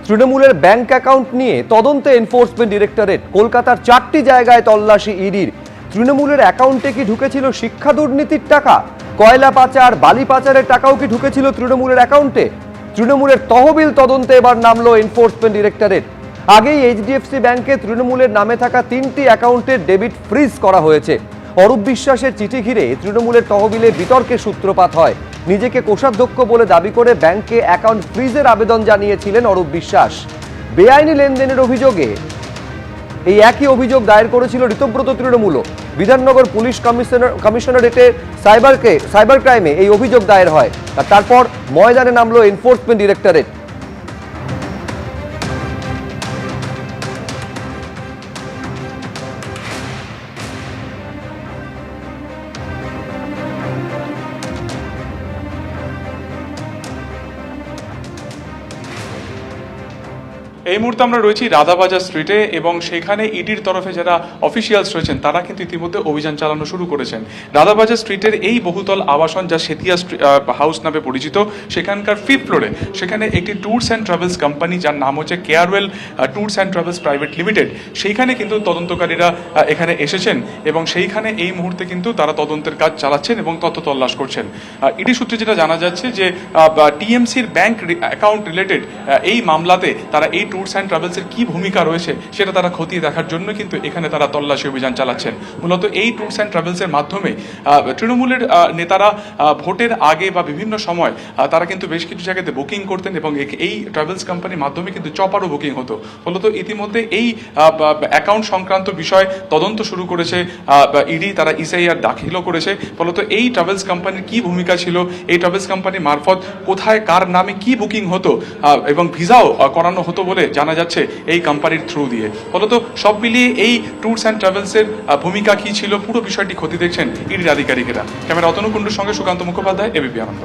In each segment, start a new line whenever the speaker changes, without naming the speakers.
তৃণমূলের bank account নিয়ে তদন্তে এনফোর্সমেন্ট ডিরেক্টরেট। কলকাতার 4টি জায়গায় তল্লাশি ইডির। তৃণমূলের অ্যাকাউন্টে কি ঢুকেছিল শিক্ষা দুর্নীতির টাকা, কয়লা পাচার, বালি পাচারের টাকাও কি ঢুকেছিল তৃণমূলের অ্যাকাউন্টে? তৃণমূলের তহবিল তদন্তে এবার নামলো এনফোর্সমেন্ট ডিরেক্টরেট। আগেই এইচডিএফসি ব্যাংকে তৃণমূলের নামে থাকা 3টি অ্যাকাউন্টের ডেবিট ফ্রিজ করা হয়েছে। অরূপ বিশ্বাসের চিঠি ঘিরে তৃণমূলের তহবিলে বিতর্কের সূত্রপাত হয়। নিজেকে কোষাধ্যক্ষ বলে দাবি করে ব্যাংকে অ্যাকাউন্ট ফ্রিজের আবেদন জানিয়েছিলেন অরূপ বিশ্বাস। বেআইনি লেনদেনের অভিযোগে এই একই অভিযোগ দায়ের করেছিল ঋতব্রত তৃণমূল। বিধাননগর পুলিশ কমিশনারেটে সাইবার ক্রাইমে এই অভিযোগ দায়ের হয়। আর তারপর ময়দানে নামলো এনফোর্সমেন্ট ডিরেক্টরেট।
এই মুহূর্তে আমরা রয়েছি রাধাবাজার স্ট্রিটে এবং সেখানে ইডির তরফে যারা অফিসিয়ালস রয়েছেন তারা কিন্তু ইতিমধ্যে অভিযান চালানো শুরু করেছেন। রাধাবাজার স্ট্রিটের এই বহুতল আবাসন যা সেতিয়া হাউস নামে পরিচিত, সেখানকার 5th ফ্লোরে সেখানে একটি ট্যুরস অ্যান্ড ট্রাভেলস কোম্পানি যার নাম হচ্ছে Carewell tours and travels private limited, সেইখানে কিন্তু তদন্তকারীরা এখানে এসেছেন এবং সেইখানে এই মুহূর্তে কিন্তু তারা তদন্তের কাজ চালাচ্ছেন এবং তথ্য তল্লাশ করছেন। ইডি সূত্রে যেটা জানা যাচ্ছে যে টিএমসির ব্যাংক অ্যাকাউন্ট রিলেটেড এই মামলাতে তারা এই ট্যুরস অ্যান্ড ট্রাভেলসের কি ভূমিকা রয়েছে সেটা তারা খতিয়ে দেখার জন্য কিন্তু এখানে তারা তল্লাশি অভিযান চালাচ্ছেন। মূলত এই ট্যুরস অ্যান্ড ট্রাভেলসের মাধ্যমে তৃণমূলের নেতারা ভোটের আগে বা বিভিন্ন সময় তারা কিন্তু বেশ কিছু জায়গাতে বুকিং করতেন এবং এই ট্রাভেলস কোম্পানির মাধ্যমে কিন্তু চপারও বুকিং হতো। ফলত ইতিমধ্যে এই অ্যাকাউন্ট সংক্রান্ত বিষয় তদন্ত শুরু করেছে ইডি, তারা এসআইআর দাখিলও করেছে। ফলত এই ট্রাভেলস কোম্পানির কি ভূমিকা ছিল, এই ট্রাভেলস কোম্পানির মারফত কোথায় কার নামে কি বুকিং হতো এবং ভিসাও করানো হতো বলে জানা যাচ্ছে এই কোম্পানির থ্রু দিয়ে। ফলত সব মিলিয়ে এই ট্যুরস অ্যান্ড ট্রাভেলসের ভূমিকা কি ছিল পুরো বিষয়টি খতিয়ে দেখছেন ইডির আধিকারিকেরা। ক্যামেরা অতনু কুণ্ডুর সঙ্গে সুকান্ত মুখোপাধ্যায়, এবিপি আনন্দ।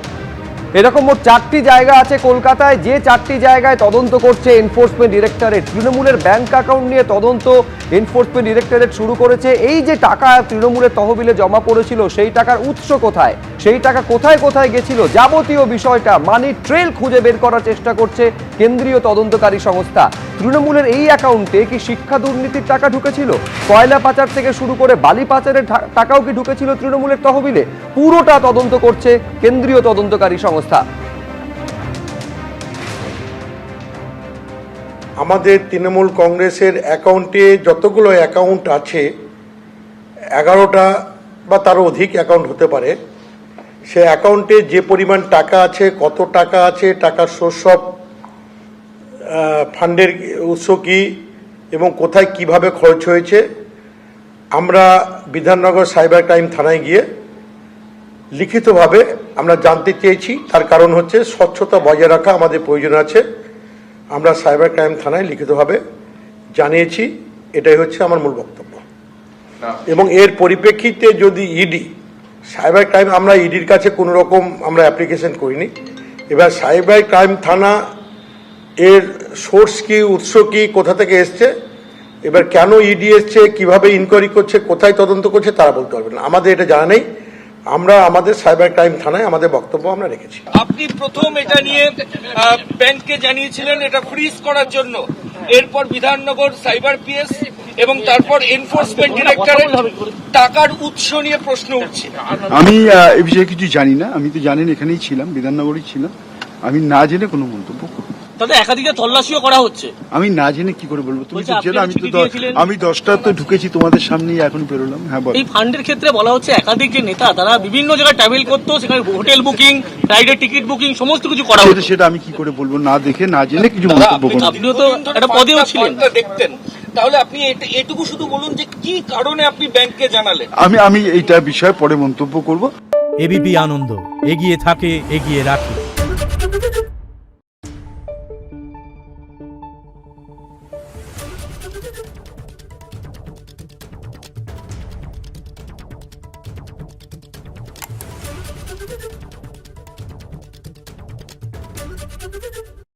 এরকম মোট 4টি জায়গা আছে কলকাতায়, যে 4টি জায়গায় তদন্ত করছে এনফোর্সমেন্ট ডিরেক্টরেট। তৃণমূলের ব্যাংক অ্যাকাউন্ট নিয়ে তদন্ত এনফোর্সমেন্ট ডিরেক্টরেট শুরু করেছে। এই যে টাকা তৃণমূলের তহবিলে জমা পড়েছিল সেই টাকার উৎস কোথায়, সেই টাকা কোথায় কোথায় গেছিল, যাবতীয় বিষয়টা মানি ট্রেল খুঁজে বের করার চেষ্টা করছে কেন্দ্রীয় তদন্তকারী সংস্থা। তৃণমূলের এই অ্যাকাউন্টে কি শিক্ষা দুর্নীতির টাকা ঢুকেছিল, কয়লা পাচার থেকে শুরু করে বালি পাচারের টাকাও কি ঢুকেছিল তৃণমূলের তহবিলে, পুরোটা তদন্ত করছে কেন্দ্রীয় তদন্তকারী সংস্থা।
আমাদের তৃণমূল কংগ্রেসের অ্যাকাউন্টে যতগুলো অ্যাকাউন্ট আছে, 11টা বা তারও অধিক অ্যাকাউন্ট হতে পারে, সে অ্যাকাউন্টে যে পরিমাণ টাকা আছে, কত টাকা আছে, টাকার সোর্স অফ ফান্ডের উৎস কী এবং কোথায় কিভাবে খরচ হয়েছে, আমরা বিধাননগর সাইবার ক্রাইম থানায় গিয়ে লিখিতভাবে আমরা জানতে চেয়েছি। তার কারণ হচ্ছে স্বচ্ছতা বজায় রাখা আমাদের প্রয়োজন আছে। আমরা সাইবার ক্রাইম থানায় লিখিতভাবে জানিয়েছি, এটাই হচ্ছে আমার মূল বক্তব্য। এবং এর পরিপ্রেক্ষিতে যদি ইডি সাইবার ক্রাইম, আমরা ইডির কাছে কোনো রকম আমরা অ্যাপ্লিকেশন করিনি। এবার সাইবার ক্রাইম থানা এর সোর্স কি, উৎস কি, কোথা থেকে এসছে, এবার কেন ইডি এসছে, কীভাবে ইনকোয়ারি করছে, কোথায় তদন্ত করছে তারা বলতে পারবেন না, আমাদের এটা জানা নেই। আমরা আমাদের সাইবার ক্রাইম থানায় আমাদের বক্তব্য আমরা রেখেছি।
আপনি প্রথম এটা নিয়ে ব্যাংককে জানিয়েছিলেন এটা ফ্রিজ করার জন্য, এরপর বিধাননগর সাইবার পিএস এবং তারপর এনফোর্সমেন্ট ডিরেক্টরেট টাকার উৎস নিয়ে প্রশ্ন উঠছে।
আমি এই বিষয়ে কিছু জানি না, আমি তো জানেন এখানেই ছিলাম, বিধাননগরই ছিলাম, আমি না জেনে কোনো মন্তব্য করব।
তাতে একাধিক তল্লাশিও করা হচ্ছে,
আমি না জেনে কি করে বলবো? তুমি তো জেনে, আমি 10টা তো ঢুকেছি তোমাদের সামনেই, এখন বেরোলাম। হ্যাঁ বল।
এই ফান্ডের ক্ষেত্রে বলা হচ্ছে একাধিক যে নেতা তারা বিভিন্ন জায়গায় ট্রাভেল করতো, সেখানে হোটেল বুকিং, ফ্লাইটের টিকিট বুকিং সমস্ত কিছু করা হচ্ছে।
সেটা আমি কি করে বলবো? না দেখে না জেনে কিছু মন্তব্য করবো?
আপনিও তো একটা পদেও ছিলেন, দেখতেন, তাহলে আপনি এটুকু শুধু বলুন যে কি কারণে আপনি ব্যাংককে জানালেন।
আমি এইটা বিষয়ে পরে মন্তব্য করব।
এবিপি আনন্দ, এগিয়ে থাকে, এগিয়ে রাখে।